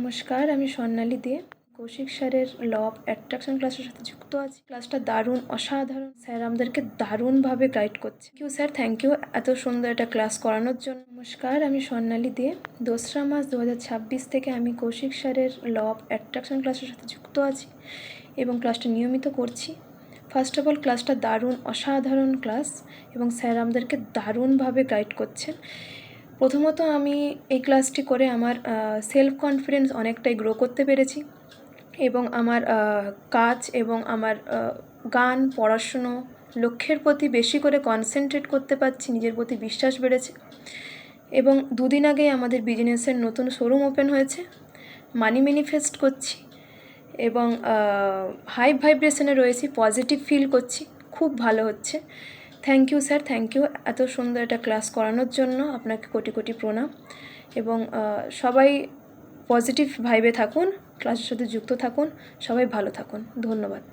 নমস্কার, আমি স্বর্ণালী দে কৌশিক স্যারের ল অফ অ্যাট্রাকশন ক্লাসের সাথে যুক্ত আছি। ক্লাসটা দারুণ, অসাধারণ। স্যার আমাদেরকে দারুণভাবে গাইড করছে। Thank you sir, thank you এত সুন্দর একটা ক্লাস করানোর জন্য। নমস্কার, আমি স্বর্ণালী দে। 2রা মার্চ 2026 থেকে আমি কৌশিক স্যারের ল অফ অ্যাট্রাকশন ক্লাসের সাথে যুক্ত আছি এবং ক্লাসটা নিয়মিত করছি। ফার্স্ট অফ অল, ক্লাসটা দারুণ, অসাধারণ ক্লাস এবং স্যার আমাদেরকে দারুণভাবে গাইড করছেন। প্রথমত আমি এই ক্লাসটি করে আমার সেলফ কনফিডেন্স অনেকটাই গ্রো করতে পেরেছি এবং আমার কাজ এবং আমার গান, পড়াশুনো, লক্ষ্যের প্রতি বেশি করে কনসেন্ট্রেট করতে পারছি, নিজের প্রতি বিশ্বাস বেড়েছে। এবং 2 দিন আগেই আমাদের বিজনেসের নতুন শোরুম ওপেন হয়েছে, মানি ম্যানিফেস্ট করছি এবং হাই ভাইব্রেশনে রয়েছি, পজিটিভ ফিল করছি, খুব ভালো হচ্ছে। Thank you sir, thank you এত সুন্দর একটা ক্লাস করানোর জন্য। আপনাকে কোটি কোটি প্রণাম এবং সবাই পজিটিভ ভাইবে থাকুন, ক্লাসের সাথে যুক্ত থাকুন, সবাই ভালো থাকুন। ধন্যবাদ।